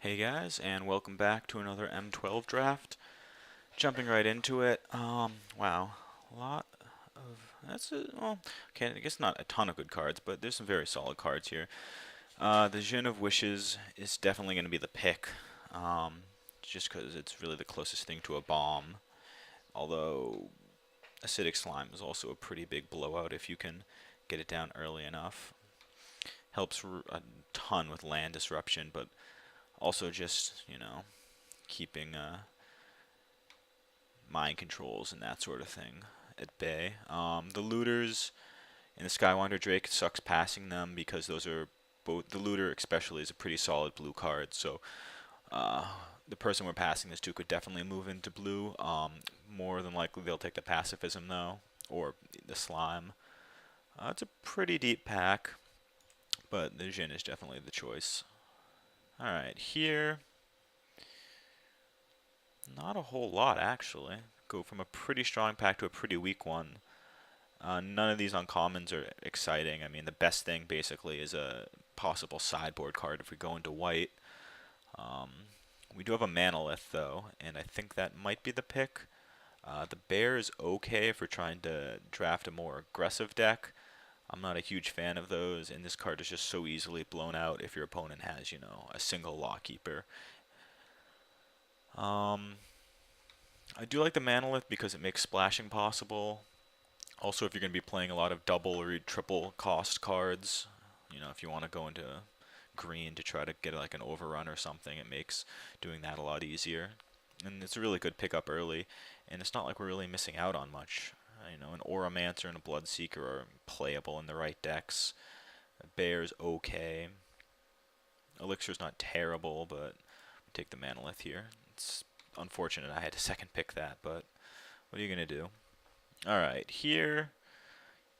Hey guys, and welcome back to another M12 draft. Jumping right into it. Wow, a lot of well, okay, I guess not a ton of good cards, but there's some very solid cards here. The Djinn of Wishes is definitely going to be the pick, just because it's really the closest thing to a bomb. Although Acidic Slime is also a pretty big blowout if you can get it down early enough. Helps a ton with land disruption, but also just keeping mind controls and that sort of thing at bay. The looters in the Skywander Drake sucks passing them because those are both the looter especially is a pretty solid blue card. So uh, the person we're passing this to could definitely move into blue. More than likely they'll take the pacifism though, or the slime. It's a pretty deep pack, but the Djinn is definitely the choice. All right, here. Not a whole lot, actually. Go from a pretty strong pack to a pretty weak one. None of these uncommons are exciting. I mean, the best thing basically is a possible sideboard card if we go into white. Um, we do have a Manolith though, and I think that might be the pick. The bear is okay if we're trying to draft a more aggressive deck. I'm not a huge fan of those, and this card is just so easily blown out if your opponent has, a single Lawkeeper. Um, I do like the Manolith because it makes splashing possible. Also, if you're going to be playing a lot of double or triple cost cards, if you want to go into green to try to get like an overrun or something, it makes doing that a lot easier. And it's a really good pickup early, and it's not like we're really missing out on much. An Auramancer and a Bloodseeker are playable in the right decks. A Bear's okay. Elixir's not terrible, but we take the Manolith here. It's unfortunate I had to second pick that, but what are you going to do? Alright, here,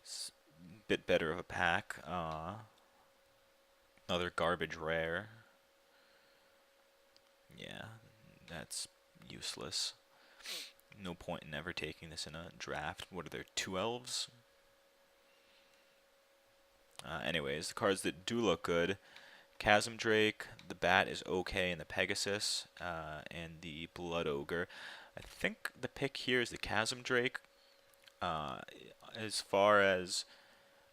it's a bit better of a pack. Another garbage rare. Yeah, that's useless. No point in ever taking this in a draft. What are there, 2 elves? Anyways, the cards that do look good. Chasm Drake, the Bat is okay, and the Pegasus, and the Blood Ogre. I think the pick here is the Chasm Drake. Uh, as far as,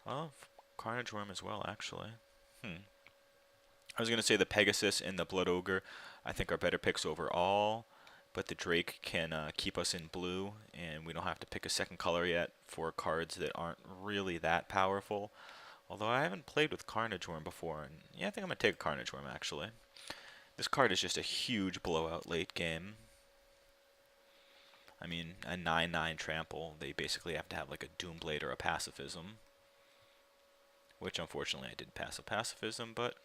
well, Carnage Worm as well, actually. I was going to say the Pegasus and the Blood Ogre I think are better picks overall, but the Drake can keep us in blue, and we don't have to pick a second color yet for cards that aren't really that powerful. Although I haven't played with Carnage Worm before, and yeah, I think I'm going to take Carnage Worm actually. This card is just a huge blowout late game. I mean, a 9/9 trample, they basically have to have like a Doomblade or a Pacifism. Which unfortunately I did pass a Pacifism, but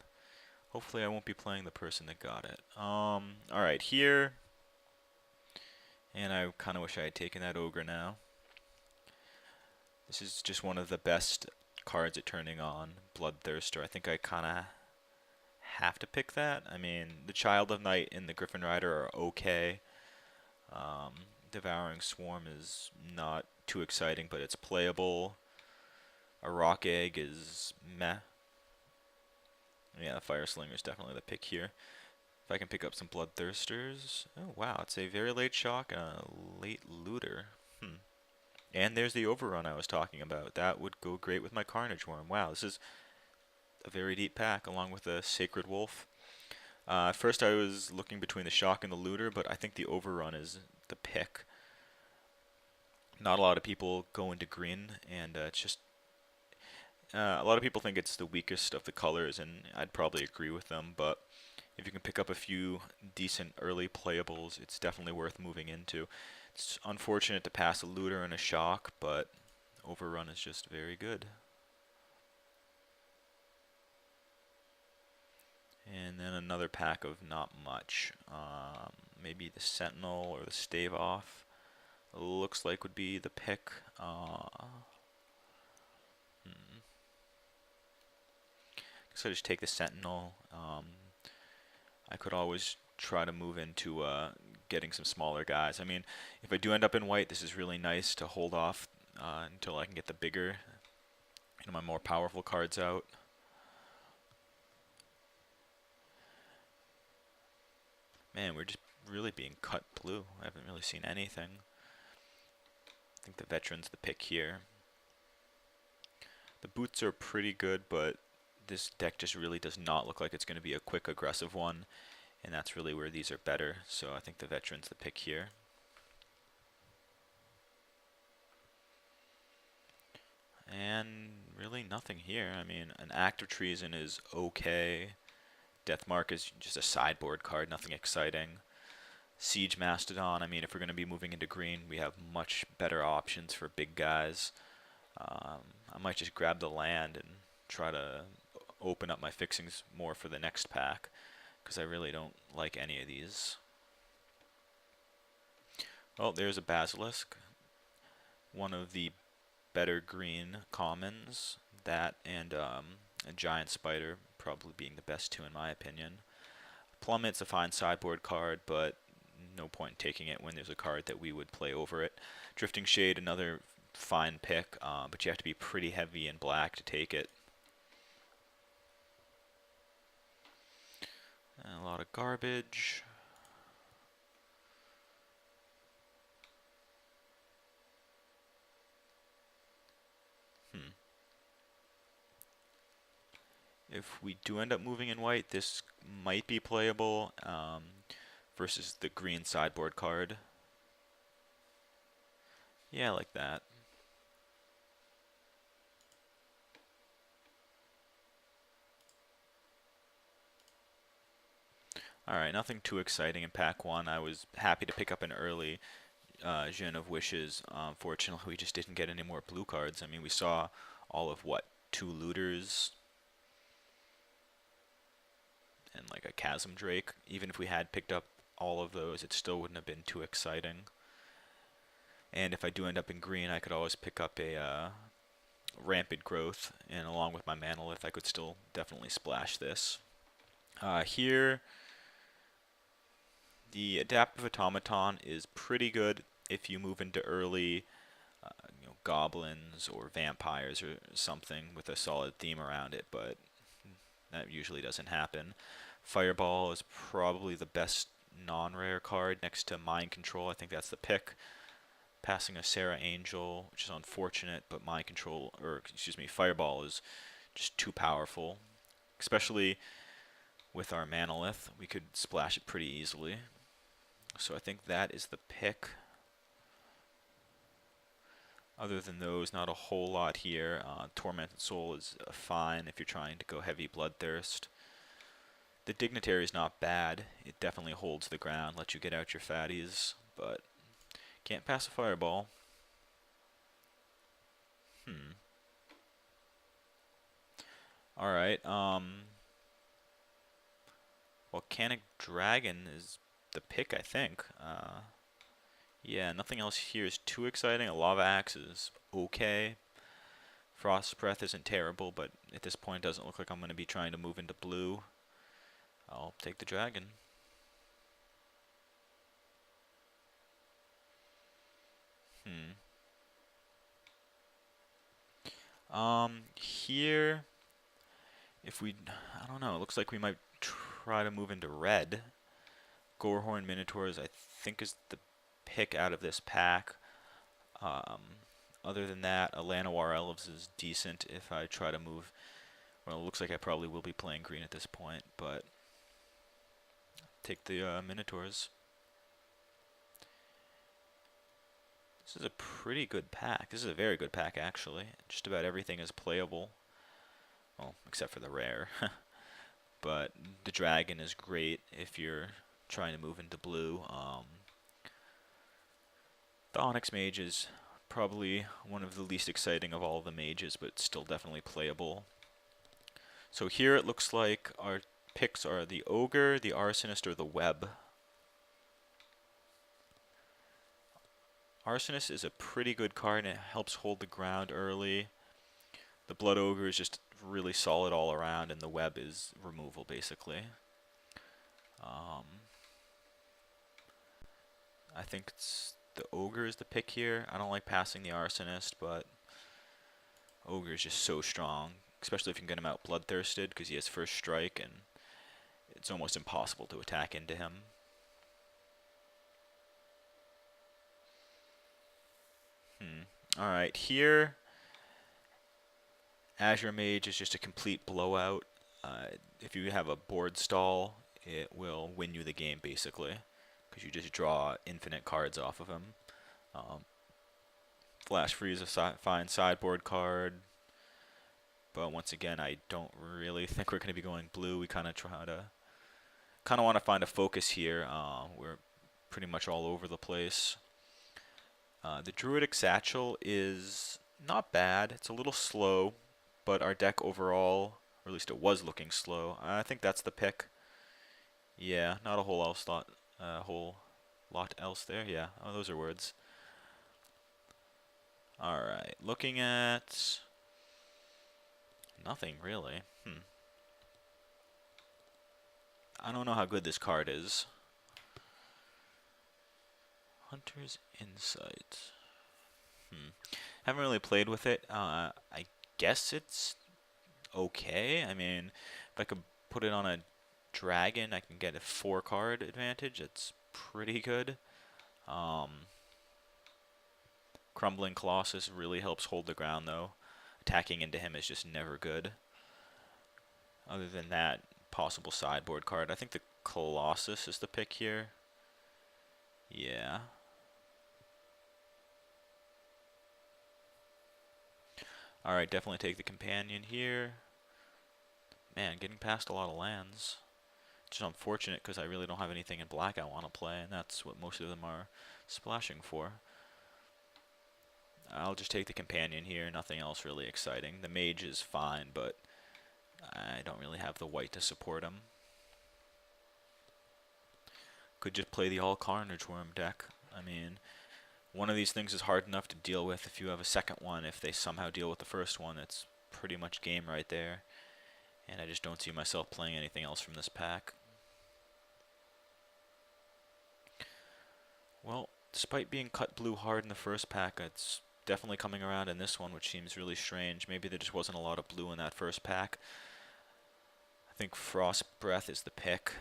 hopefully I won't be playing the person that got it. Alright, here. And I kind of wish I had taken that Ogre now. This is just one of the best cards at turning on. Bloodthirster. I think I kind of have to pick that. I mean, the Child of Night and the Griffin Rider are okay. Devouring Swarm is not too exciting, but it's playable. A Rock Egg is meh. Yeah, the Fire Slinger is definitely the pick here. If I can pick up some Bloodthirsters. Oh, wow, it's a very late shock and a late looter. And there's the overrun I was talking about. That would go great with my Carnage Worm. Wow, this is a very deep pack along with the Sacred Wolf. At first I was looking between the shock and the looter, but I think the overrun is the pick. Not a lot of people go into green, and it's just a lot of people think it's the weakest of the colors, and I'd probably agree with them, but if you can pick up a few decent early playables, it's definitely worth moving into. It's unfortunate to pass a looter and a shock, but overrun is just very good. And then another pack of not much. Maybe the Sentinel or the Stave Off. Looks like would be the pick. So I just take the Sentinel. I could always try to move into getting some smaller guys. I mean, if I do end up in white, this is really nice to hold off until I can get the bigger, my more powerful cards out. Man, we're just really being cut blue. I haven't really seen anything. I think the veteran's the pick here. The boots are pretty good, but this deck just really does not look like it's going to be a quick, aggressive one, and that's really where these are better. So I think the veteran's the pick here. And really nothing here. I mean, an Act of Treason is okay. Deathmark is just a sideboard card, nothing exciting. Siege Mastodon, I mean, if we're going to be moving into green, we have much better options for big guys. I might just grab the land and try to open up my fixings more for the next pack, because I really don't like any of these. Oh, there's a Basilisk. One of the better green commons. That and a Giant Spider probably being the best two in my opinion. Plummet's a fine sideboard card, but no point in taking it when there's a card that we would play over it. Drifting Shade, another fine pick, but you have to be pretty heavy in black to take it. And a lot of garbage. If we do end up moving in white, this might be playable versus the green sideboard card. Yeah, like that. Alright, nothing too exciting in pack 1. I was happy to pick up an early Djinn of Wishes. Fortunately, we just didn't get any more blue cards. I mean, we saw all of, what, 2 Looters and like a Chasm Drake. Even if we had picked up all of those, it still wouldn't have been too exciting. And if I do end up in green, I could always pick up a Rampant Growth, and along with my Manolith, I could still definitely splash this. Here, the Adaptive Automaton is pretty good if you move into early goblins or vampires or something with a solid theme around it, but that usually doesn't happen. Fireball is probably the best non-rare card next to Mind Control. I think that's the pick. Passing a Sarah Angel, which is unfortunate, but Mind Control, or excuse me, Fireball is just too powerful. Especially with our Manolith, we could splash it pretty easily. So I think that is the pick. Other than those, not a whole lot here. Tormented Soul is fine if you're trying to go heavy Bloodthirst. The Dignitary is not bad. It definitely holds the ground, lets you get out your fatties, but can't pass a Fireball. Alright, Volcanic Dragon is the pick, I think. Yeah, nothing else here is too exciting. A Lava Axe is okay. Frost Breath isn't terrible, but at this point it doesn't look like I'm going to be trying to move into blue. I'll take the dragon. Here, if we, I don't know, it looks like we might try to move into red. Gorehorn Minotaurs, I think, is the pick out of this pack. Other than that, a Llanowar Elves is decent if I try to move. Well, it looks like I probably will be playing green at this point, but take the Minotaurs. This is a pretty good pack. This is a very good pack, actually. Just about everything is playable. Well, except for the rare. But the dragon is great if you're trying to move into blue. The Onyx Mage is probably one of the least exciting of all the mages, but still definitely playable. So here it looks like our picks are the Ogre, the Arsonist, or the Web. Arsonist is a pretty good card and it helps hold the ground early. The Blood Ogre is just really solid all around, and the Web is removal basically. I think it's the Ogre is the pick here. I don't like passing the Arsonist, but Ogre is just so strong, especially if you can get him out bloodthirsted because he has first strike and it's almost impossible to attack into him. Alright, here, Azure Mage is just a complete blowout. If you have a board stall, it will win you the game, basically, because you just draw infinite cards off of him. Flash Freeze is a fine sideboard card, but once again, I don't really think we're going to be going blue. We kind of want to find a focus here. We're pretty much all over the place. The Druidic Satchel is not bad. It's a little slow, but our deck overall, or at least it was looking slow. I think that's the pick. Yeah, not a whole lot else there. Yeah, oh, those are words. Alright, looking at nothing really. I don't know how good this card is. Hunter's Insight. Haven't really played with it. I guess it's okay. I mean, if I could put it on a dragon, I can get a 4-card advantage. It's pretty good. Crumbling Colossus really helps hold the ground, though. Attacking into him is just never good. Other than that, possible sideboard card. I think the Colossus is the pick here. Yeah. Alright, definitely take the Companion here. Man, getting past a lot of lands. It's just unfortunate because I really don't have anything in black I want to play, and that's what most of them are splashing for. I'll just take the Companion here, nothing else really exciting. The Mage is fine, but I don't really have the white to support him. Could just play the All Carnage Worm deck. I mean, one of these things is hard enough to deal with. If you have a second one, if they somehow deal with the first one, it's pretty much game right there. And I just don't see myself playing anything else from this pack. Well, despite being cut blue hard in the first pack, it's definitely coming around in this one, which seems really strange. Maybe there just wasn't a lot of blue in that first pack. I think Frost Breath is the pick.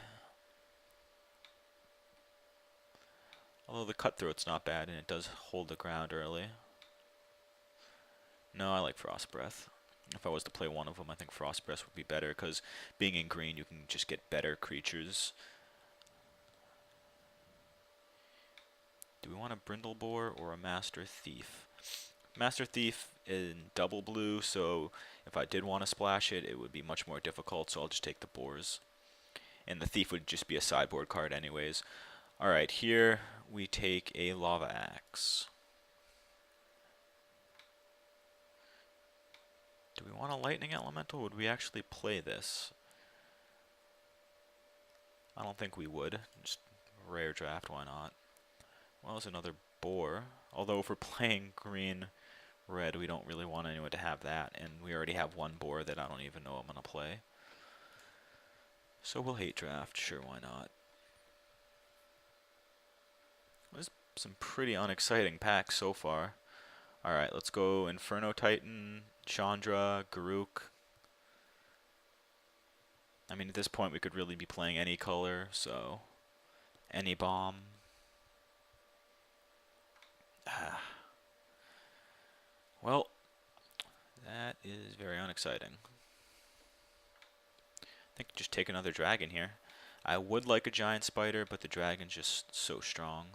Although the Cutthroat's not bad, and it does hold the ground early. No, I like Frost Breath. If I was to play one of them, I think Frost Breath would be better, because being in green, you can just get better creatures. Do we want a Brindleboar or a Master Thief? Master Thief in double blue, so if I did want to splash it, it would be much more difficult, so I'll just take the boars. And the Thief would just be a sideboard card anyways. Alright, here we take a Lava Axe. Do we want a Lightning Elemental? Would we actually play this? I don't think we would. Just rare draft, why not? Well, there's another boar. Although if we're playing green-red, we don't really want anyone to have that. And we already have one boar that I don't even know I'm going to play. So we'll hate draft. Sure, why not? There's some pretty unexciting packs so far. Alright, let's go Inferno Titan, Chandra, Garruk. I mean, at this point we could really be playing any color, so any bomb. Well, that is very unexciting. I think just take another dragon here. I would like a giant spider, but the dragon's just so strong.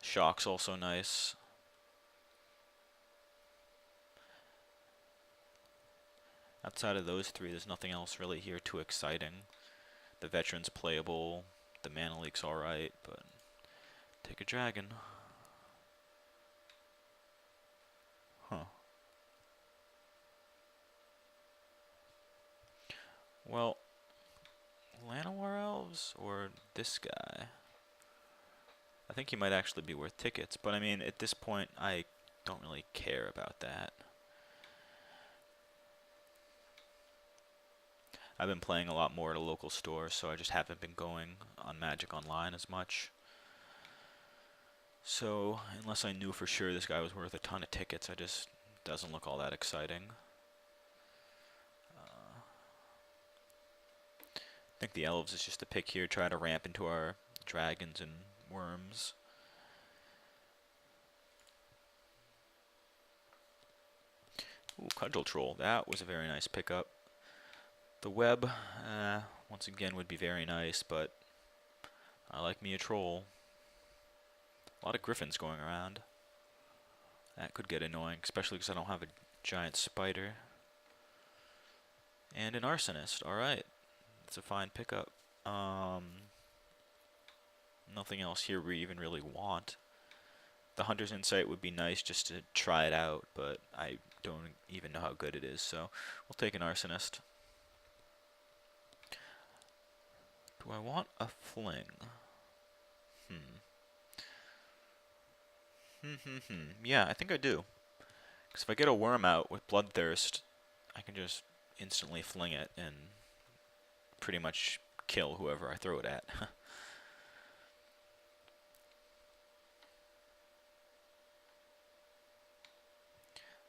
Shock's also nice. Outside of those three, there's nothing else really here too exciting. The Veteran's playable, the Mana Leak's alright, but take a dragon. Huh. Well, Llanowar Elves or this guy? I think he might actually be worth tickets, but I mean, at this point, I don't really care about that. I've been playing a lot more at a local store, so I just haven't been going on Magic Online as much. So, unless I knew for sure this guy was worth a ton of tickets, it just doesn't look all that exciting. I think the Elves is just a pick here, try to ramp into our dragons and worms. Ooh, Cudgel Troll. That was a very nice pickup. The web, once again, would be very nice, but I like me a troll. A lot of griffins going around. That could get annoying, especially because I don't have a giant spider. And an arsonist. Alright. That's a fine pickup. Nothing else here we even really want. The Hunter's Insight would be nice just to try it out, but I don't even know how good it is, so we'll take an arsonist. Do I want a fling? Yeah, I think I do. Because if I get a worm out with Bloodthirst, I can just instantly fling it and pretty much kill whoever I throw it at.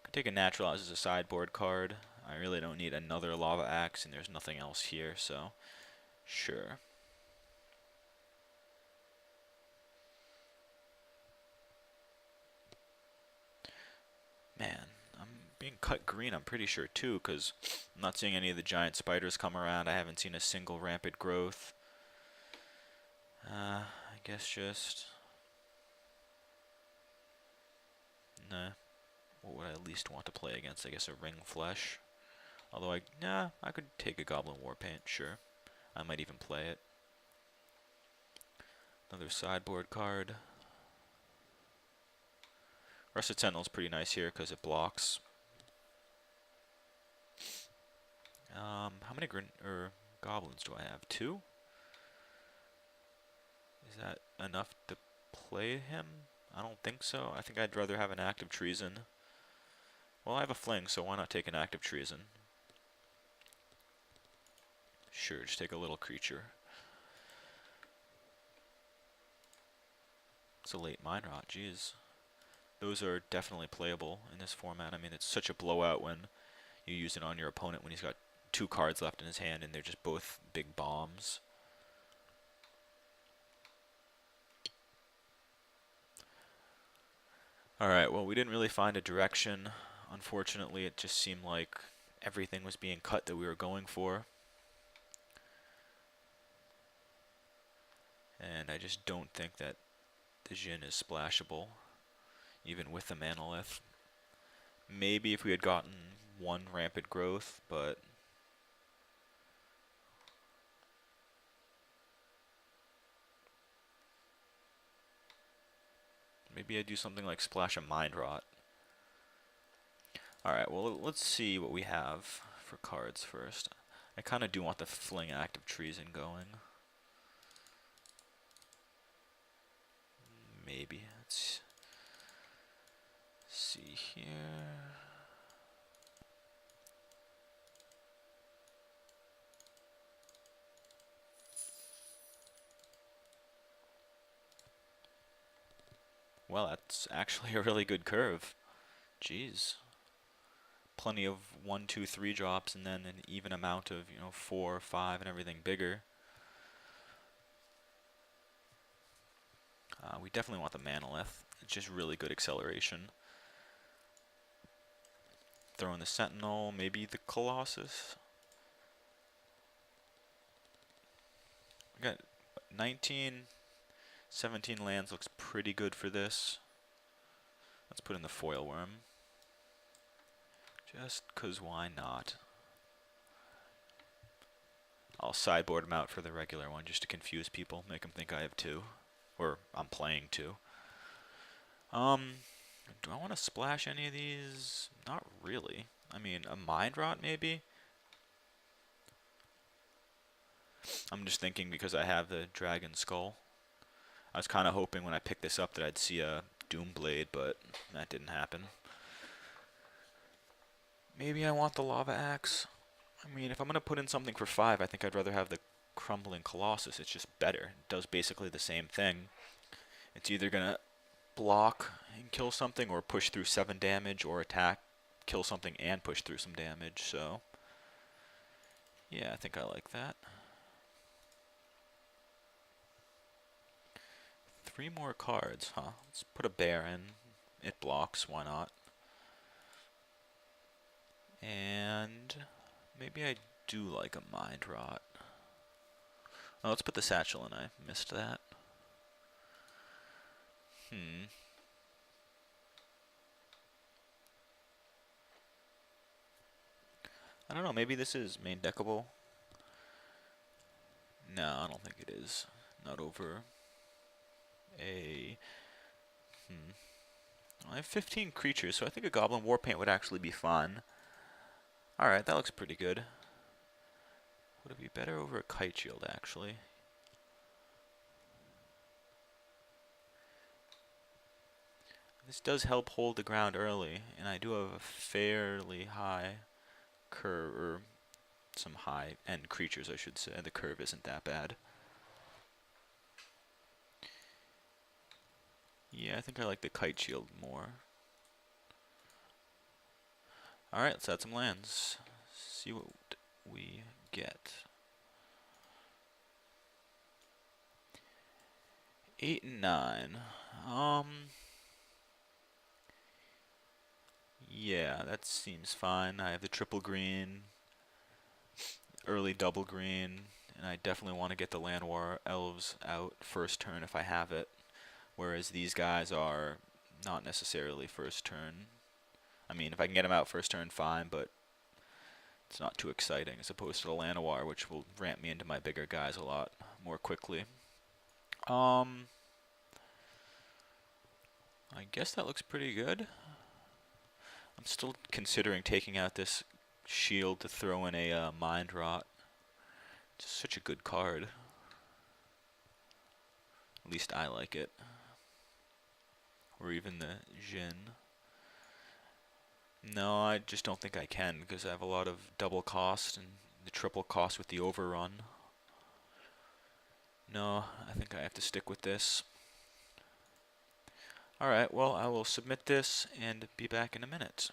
Could take a Naturalize as a sideboard card. I really don't need another Lava Axe, and there's nothing else here, so sure. Man, I'm being cut green, I'm pretty sure, too, because I'm not seeing any of the giant spiders come around. I haven't seen a single rampant growth. I guess just... Nah. What would I at least want to play against? I guess a Ring Flesh. Although I could take a Goblin Warpaint, sure. I might even play it. Another sideboard card. Rusted Sentinel's pretty nice here because it blocks. How many goblins do I have? 2? Is that enough to play him? I don't think so. I think I'd rather have an Active Treason. Well, I have a fling, so why not take an Active Treason? Sure, just take a little creature. It's a late Mind Rot, jeez. Those are definitely playable in this format. I mean, it's such a blowout when you use it on your opponent when he's got 2 cards left in his hand and they're just both big bombs. Alright, well, we didn't really find a direction. Unfortunately, it just seemed like everything was being cut that we were going for. And I just don't think that the Djinn is splashable, even with the Manolith. Maybe if we had gotten 1 rampant growth, but... maybe I'd do something like splash a Mind Rot. Alright, well, let's see what we have for cards first. I kind of do want the Fling Active Treason going. Maybe. Let's see here. Well, that's actually a really good curve. Jeez. Plenty of 1, 2, 3 drops, and then an even amount of, 4, 5, and everything bigger. We definitely want the Manolith. It's just really good acceleration. Throw in the Sentinel, maybe the Colossus. We got 19, 17 lands, looks pretty good for this. Let's put in the Foil Worm. Just 'cause why not? I'll sideboard him out for the regular one just to confuse people, make them think I have 2. Or I'm playing 2. Do I want to splash any of these? Not really. I mean, a Mind Rot maybe? I'm just thinking because I have the Dragon Skull. I was kind of hoping when I picked this up that I'd see a Doomblade, but that didn't happen. Maybe I want the Lava Axe. I mean, if I'm going to put in something for 5, I think I'd rather have the Crumbling Colossus. It's just better. It does basically the same thing. It's either going to block and kill something or push through 7 damage, or attack, kill something, and push through some damage. So, yeah, I think I like that. 3 more cards, huh? Let's put a bear in. It blocks, why not? And maybe I do like a Mind Rot. Oh, let's put the Satchel in. I missed that. I don't know, maybe this is main deckable. No, I don't think it is. Not over a... I have 15 creatures, so I think a Goblin Warpaint would actually be fun. Alright, that looks pretty good. Would it be better over a Kite Shield, actually? This does help hold the ground early, and I do have a fairly high curve, or some high-end creatures, I should say. The curve isn't that bad. Yeah, I think I like the Kite Shield more. Alright, let's add some lands. See what we get. 8 and 9. Yeah, that seems fine. I have the triple green, early double green, and I definitely want to get the Land War Elves out first turn if I have it. Whereas these guys are not necessarily first turn. I mean, if I can get them out first turn, fine, but it's not too exciting as opposed to the Llanowar, which will ramp me into my bigger guys a lot more quickly. I guess that looks pretty good. I'm still considering taking out this shield to throw in a Mind Rot. It's such a good card. At least I like it. Or even the Jin. No, I just don't think I can because I have a lot of double cost and the triple cost with the overrun. No, I think I have to stick with this. Alright, well, I will submit this and be back in a minute.